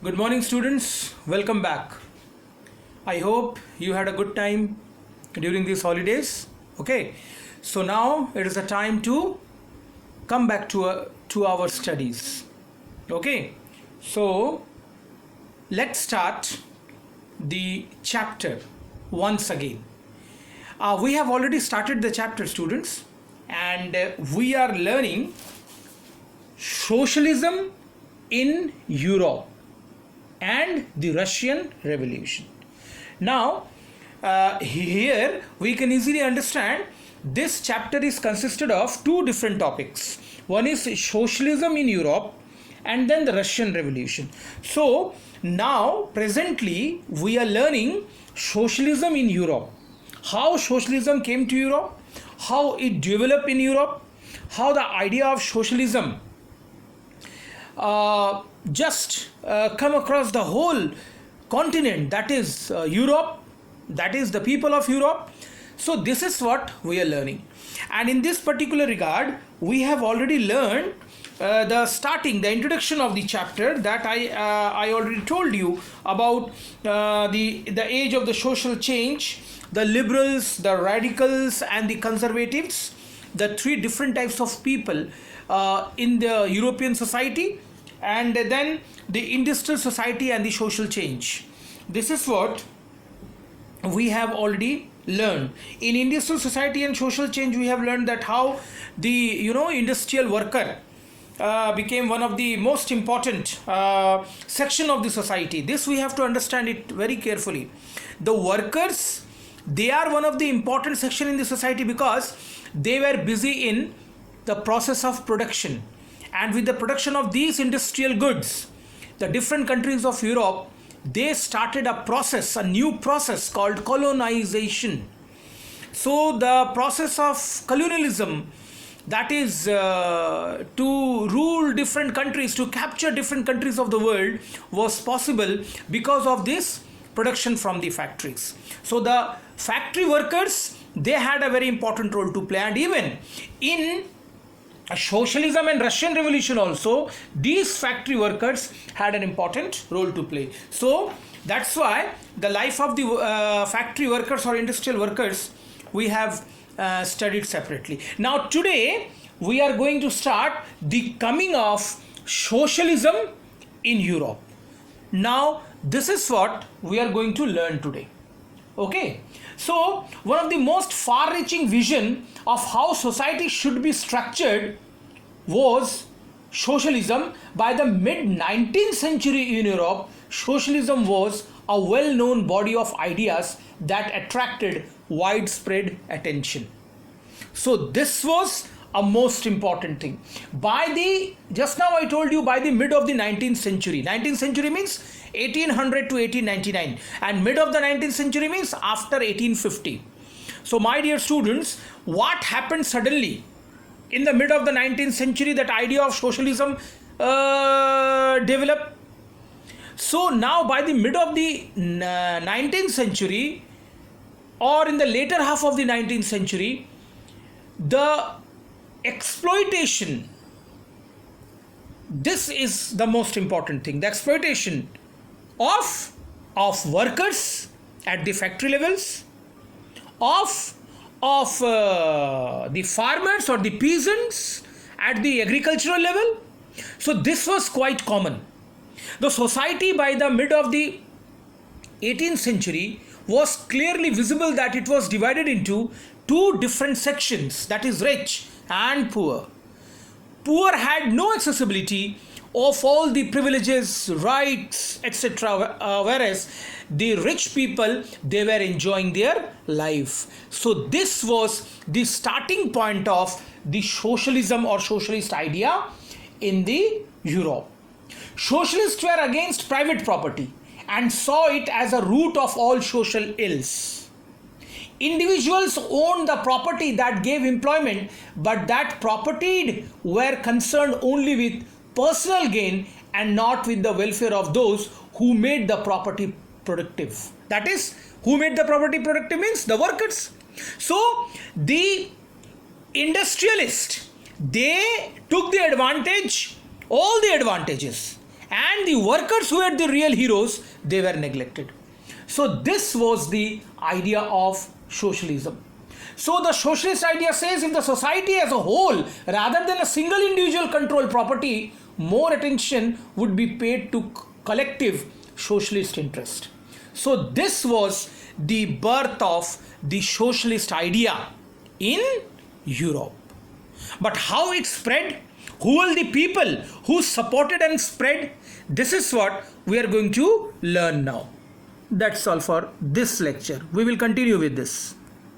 Good morning, students. Welcome back. I hope you had a good time during these holidays. Okay, so now it is the time to come back to our studies. Okay, so let's start the chapter once again. We have already started the chapter, students, and we are learning socialism in Europe and the Russian Revolution. Now, here we can easily understand this chapter is consisted of two different topics. One is socialism in Europe and then the Russian Revolution. So, now presently we are learning socialism in Europe. How socialism came to Europe, how it developed in Europe, how the idea of socialism just come across the whole continent, that is Europe, that is the people of Europe. So this is what we are learning, and in this particular regard we have already learned the introduction of the chapter that I already told you about the age of the social change, the liberals, the radicals and the conservatives, the three different types of people in the European society, and then the industrial society and the social change. This is what we have already learned. In industrial society and social change, we have learned that how the industrial worker became one of the most important section of the society. This we have to understand it very carefully. The workers, they are one of the important section in the society because they were busy in the process of production, and with the production of these industrial goods, the different countries of Europe, they started a new process called colonization. So the process of colonialism, that is to rule different countries, to capture different countries of the world, was possible because of this production from the factories. So the factory workers, they had a very important role to play, and even in socialism and Russian Revolution also, these factory workers had an important role to play. So that's why the life of the factory workers or industrial workers we have studied separately. Now today we are going to start the coming of socialism in Europe. Now this is what we are going to learn today. Okay, so one of the most far-reaching vision of how society should be structured was socialism. By the mid-19th century in Europe, socialism was a well-known body of ideas that attracted widespread attention. So this was a most important thing. Just now I told you, by the mid of the 19th century. 19th century means 1800 to 1899, and mid of the 19th century means after 1850. So my dear students, what happened suddenly in the mid of the 19th century? That idea of socialism developed. So now by the mid of the 19th century, or in the later half of the 19th century, the exploitation, this is the most important thing, the exploitation of workers at the factory levels, of the farmers or the peasants at the agricultural level. So this was quite common. The society by the mid of the 18th century was clearly visible that it was divided into two different sections, that is rich and poor. Poor had no accessibility of all the privileges, rights, etc., whereas the rich people, they were enjoying their life. So this was the starting point of the socialism or socialist idea in the Europe. Socialists were against private property and saw it as a root of all social ills. Individuals owned the property that gave employment, but that property were concerned only with personal gain and not with the welfare of those who made the property productive. That is, who made the property productive means the workers. So the industrialists, they took the advantage, all the advantages, and the workers who were the real heroes, they were neglected. So this was the idea of socialism. So the socialist idea says if the society as a whole, rather than a single individual control property, more attention would be paid to collective socialist interest. So this was the birth of the socialist idea in Europe. But how it spread, who were the people who supported and spread, this is what we are going to learn now. That's all for this lecture. We will continue with this.